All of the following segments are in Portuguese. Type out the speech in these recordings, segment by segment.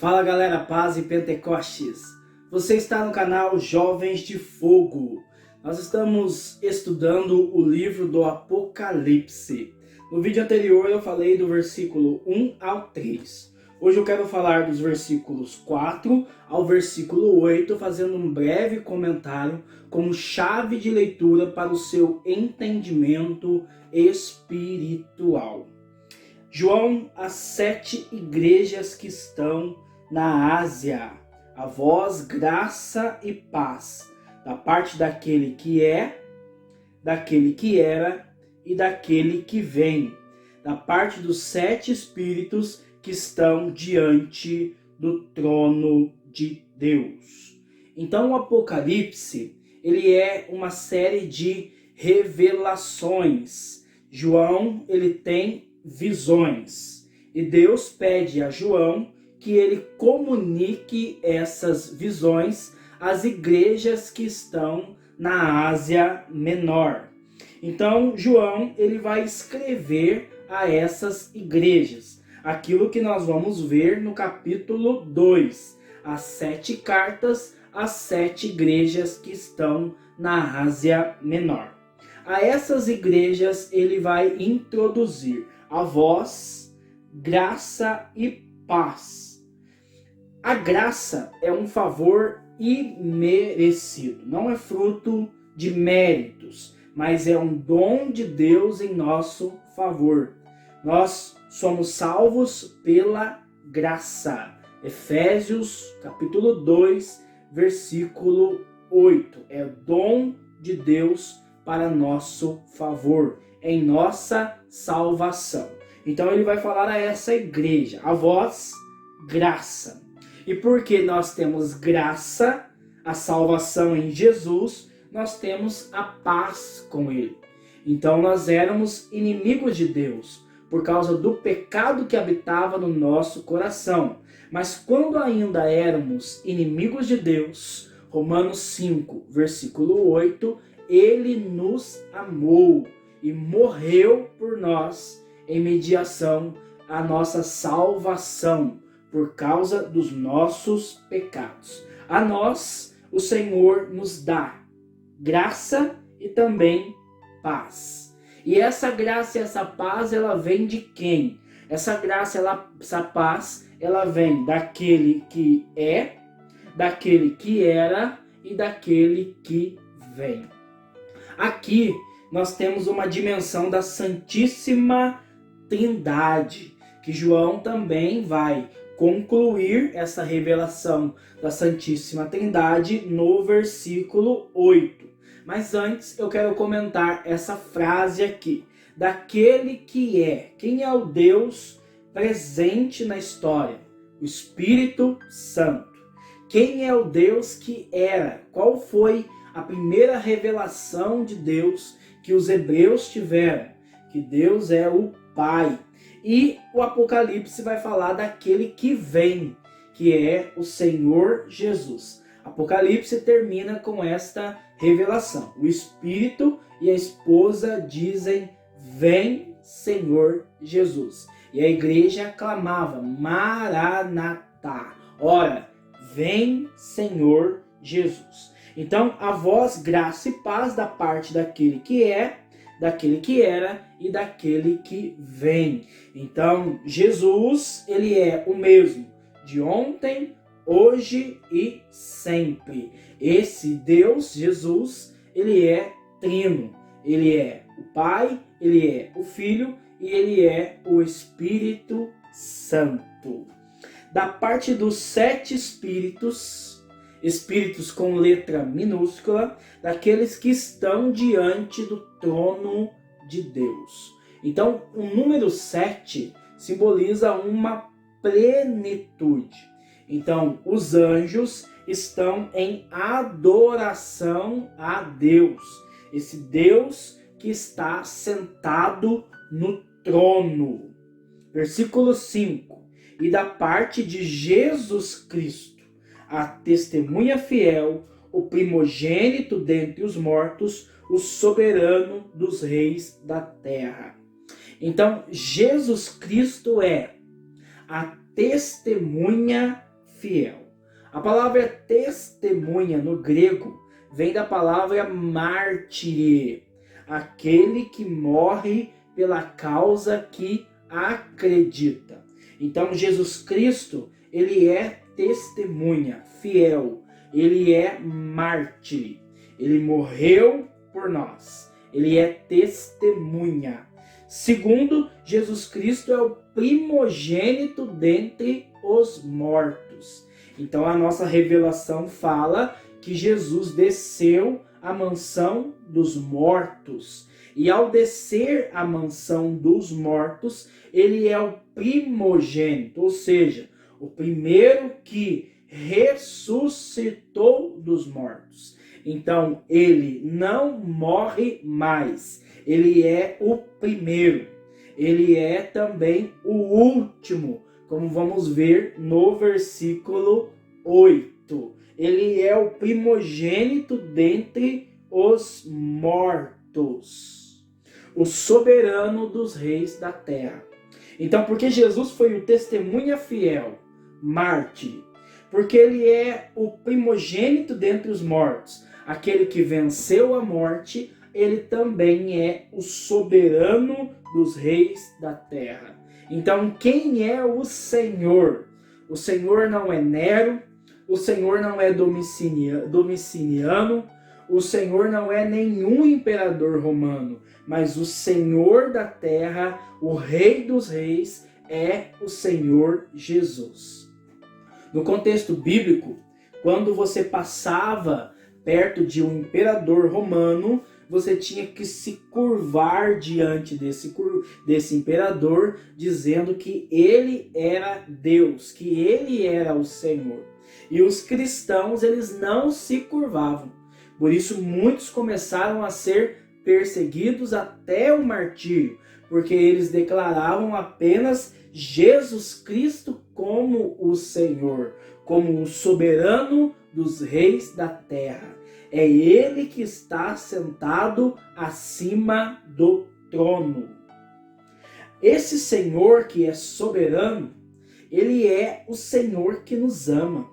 Fala galera, paz e Pentecostes. Você está no canal Jovens de Fogo. Nós estamos estudando o livro do Apocalipse. No vídeo anterior eu falei do versículo 1 ao 3. Hoje eu quero falar dos versículos 4 ao versículo 8, fazendo um breve comentário como chave de leitura para o seu entendimento espiritual. João, as 7 igrejas que estão na Ásia, a vós graça e paz, da parte daquele que é, daquele que era e daquele que vem, da parte dos 7 espíritos que estão diante do trono de Deus. Então o Apocalipse, ele é uma série de revelações. João, ele tem visões. E Deus pede a João que ele comunique essas visões às igrejas que estão na Ásia Menor. Então, João, ele vai escrever a essas igrejas aquilo que nós vamos ver no capítulo 2, as 7 cartas às 7 igrejas que estão na Ásia Menor. A essas igrejas ele vai introduzir a vós, graça e paz. A graça é um favor imerecido, não é fruto de méritos, mas é um dom de Deus em nosso favor. Nós somos salvos pela graça. Efésios capítulo 2, versículo 8. É dom de Deus para nosso favor, em nossa salvação. Então ele vai falar a essa igreja, a vós, graça. E porque nós temos graça, a salvação em Jesus, nós temos a paz com ele. Então nós éramos inimigos de Deus, por causa do pecado que habitava no nosso coração. Mas quando ainda éramos inimigos de Deus, Romanos 5, versículo 8, ele nos amou e morreu por nós em mediação à nossa salvação, por causa dos nossos pecados. A nós, o Senhor nos dá graça e também paz. E essa graça e essa paz, ela vem de quem? Essa graça, essa paz, ela vem daquele que é, daquele que era e daquele que vem. Aqui nós temos uma dimensão da Santíssima Trindade, que João também vai concluir essa revelação da Santíssima Trindade no versículo 8. Mas antes eu quero comentar essa frase aqui, daquele que é. Quem é o Deus presente na história? O Espírito Santo. Quem é o Deus que era? Qual foi a primeira revelação de Deus que os hebreus tiveram? Que Deus é o Pai. E o Apocalipse vai falar daquele que vem, que é o Senhor Jesus. Apocalipse termina com esta revelação. O Espírito e a esposa dizem: vem, Senhor Jesus. E a igreja clamava: Maranatá. Ora, vem, Senhor Jesus. Então, a vós, graça e paz da parte daquele que é, daquele que era e daquele que vem. Então, Jesus, ele é o mesmo de ontem, hoje e sempre. Esse Deus, Jesus, ele é trino. Ele é o Pai, ele é o Filho e ele é o Espírito Santo. Da parte dos 7 espíritos, espíritos com letra minúscula, daqueles que estão diante do trono de Deus. Então, o número 7 simboliza uma plenitude. Então, os anjos estão em adoração a Deus. Esse Deus que está sentado no trono. Versículo 5. E da parte de Jesus Cristo, a testemunha fiel, o primogênito dentre os mortos, o soberano dos reis da terra. Então, Jesus Cristo é a testemunha fiel. A palavra testemunha no grego vem da palavra mártir, aquele que morre pela causa que acredita. Então Jesus Cristo, ele é testemunha, fiel, ele é mártir, ele morreu por nós, ele é testemunha. Segundo, Jesus Cristo é o primogênito dentre os mortos. Então a nossa revelação fala que Jesus desceu à mansão dos mortos. E ao descer à mansão dos mortos, ele é o primogênito, ou seja, o primeiro que ressuscitou dos mortos. Então ele não morre mais, ele é o primeiro, ele é também o último, como vamos ver no versículo 8. Ele é o primogênito dentre os mortos, o soberano dos reis da terra. Então, porque Jesus foi o testemunha fiel, mártir, porque ele é o primogênito dentre os mortos, aquele que venceu a morte, ele também é o soberano dos reis da terra. Então, quem é o Senhor? O Senhor não é Nero, o Senhor não é Domiciano, o Senhor não é nenhum imperador romano, mas o Senhor da terra, o Rei dos reis, é o Senhor Jesus. No contexto bíblico, quando você passava perto de um imperador romano, você tinha que se curvar diante desse imperador, dizendo que ele era Deus, que ele era o Senhor. E os cristãos, eles não se curvavam. Por isso, muitos começaram a ser perseguidos até o martírio, porque eles declaravam apenas Jesus Cristo como o Senhor, como o soberano dos reis da terra. É ele que está sentado acima do trono. Esse Senhor que é soberano, ele é o Senhor que nos ama.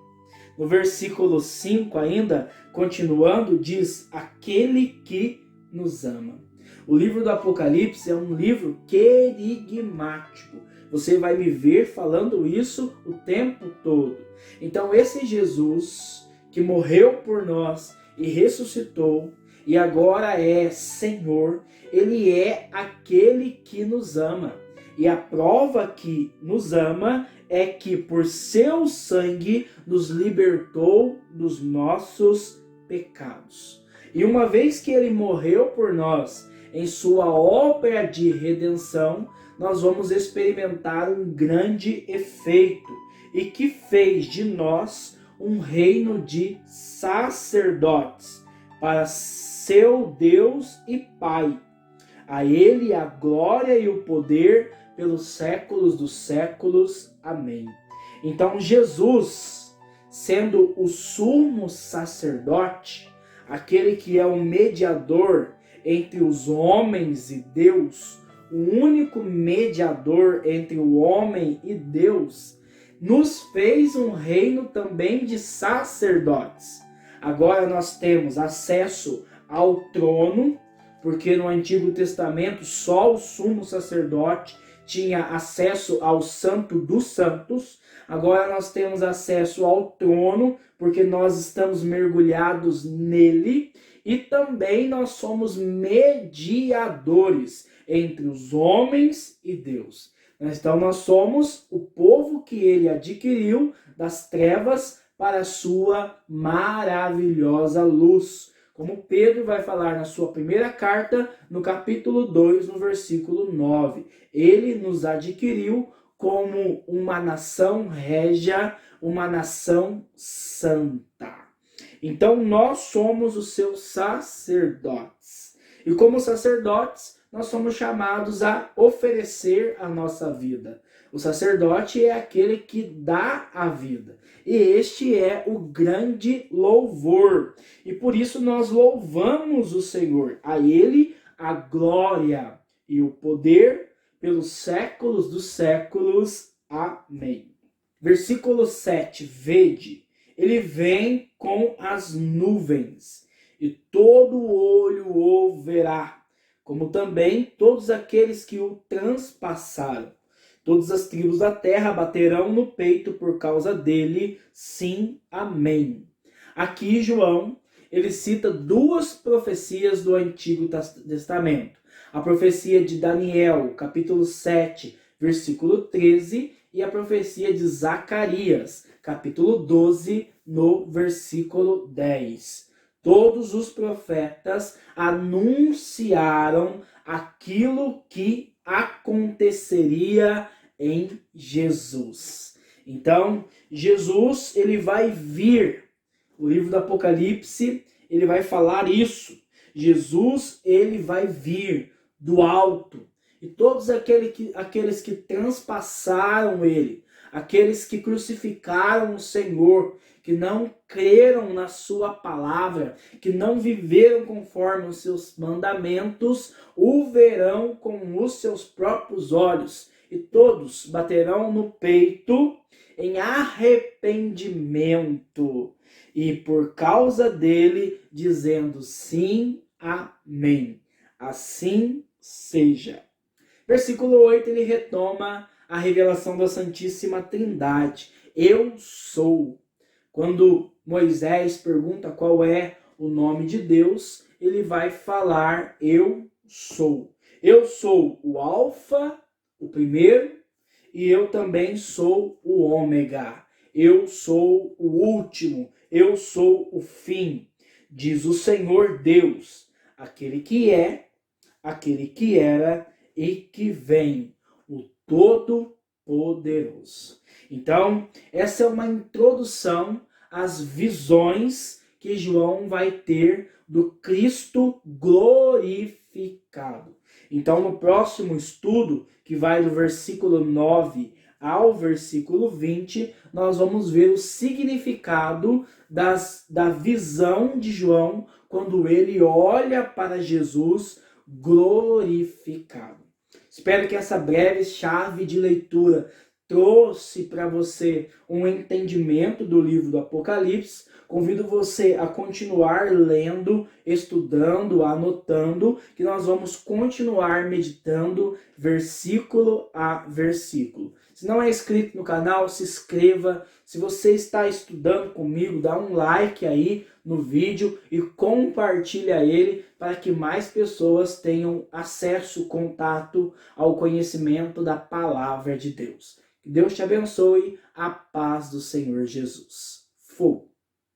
No versículo 5 ainda, continuando, diz, aquele que nos ama. O livro do Apocalipse é um livro querigmático. Você vai me ver falando isso o tempo todo. Então esse Jesus que morreu por nós e ressuscitou e agora é Senhor, ele é aquele que nos ama. E a prova que nos ama é que por seu sangue nos libertou dos nossos pecados. E uma vez que ele morreu por nós em sua obra de redenção, nós vamos experimentar um grande efeito e que fez de nós um reino de sacerdotes para seu Deus e Pai. A ele a glória e o poder pelos séculos dos séculos. Amém. Então Jesus, sendo o sumo sacerdote, aquele que é o mediador entre os homens e Deus, o único mediador entre o homem e Deus, nos fez um reino também de sacerdotes. Agora nós temos acesso ao trono, porque no Antigo Testamento só o sumo sacerdote tinha acesso ao Santo dos Santos. Agora nós temos acesso ao trono, porque nós estamos mergulhados nele. E também nós somos mediadores entre os homens e Deus. Então nós somos o povo que ele adquiriu das trevas para a sua maravilhosa luz. Como Pedro vai falar na sua primeira carta, no capítulo 2, no versículo 9. Ele nos adquiriu como uma nação régia, uma nação santa. Então nós somos os seus sacerdotes. E como sacerdotes, nós somos chamados a oferecer a nossa vida. O sacerdote é aquele que dá a vida. E este é o grande louvor. E por isso nós louvamos o Senhor. A ele a glória e o poder pelos séculos dos séculos. Amém. Versículo 7, vede, ele vem com as nuvens, e todo olho o verá, como também todos aqueles que o transpassaram. Todas as tribos da terra baterão no peito por causa dele, sim, amém. Aqui João, ele cita duas profecias do Antigo Testamento. A profecia de Daniel, capítulo 7, versículo 13, e a profecia de Zacarias, capítulo 12, no versículo 10. Todos os profetas anunciaram aquilo que aconteceria em Jesus. Então, Jesus, ele vai vir. O livro do Apocalipse, ele vai falar isso. Jesus, ele vai vir do alto. E todos aqueles que transpassaram ele, aqueles que crucificaram o Senhor, que não creram na sua palavra, que não viveram conforme os seus mandamentos, o verão com os seus próprios olhos. E todos baterão no peito em arrependimento. E por causa dele, dizendo sim, amém. Assim seja. Versículo 8, ele retoma a revelação da Santíssima Trindade. Eu sou. Quando Moisés pergunta qual é o nome de Deus, ele vai falar eu sou. Eu sou o Alfa, o primeiro, e eu também sou o Ômega. Eu sou o último, eu sou o fim, diz o Senhor Deus, aquele que é, aquele que era e que vem, o Todo-Poderoso. Então, essa é uma introdução às visões que João vai ter do Cristo glorificado. Então, no próximo estudo, que vai do versículo 9 ao versículo 20, nós vamos ver o significado da visão de João quando ele olha para Jesus glorificado. Espero que essa breve chave de leitura trouxe para você um entendimento do livro do Apocalipse. Convido você a continuar lendo, estudando, anotando, que nós vamos continuar meditando versículo a versículo. Se não é inscrito no canal, se inscreva. Se você está estudando comigo, dá um like aí no vídeo e compartilha ele para que mais pessoas tenham acesso, contato ao conhecimento da palavra de Deus. Que Deus te abençoe, a paz do Senhor Jesus. Fui.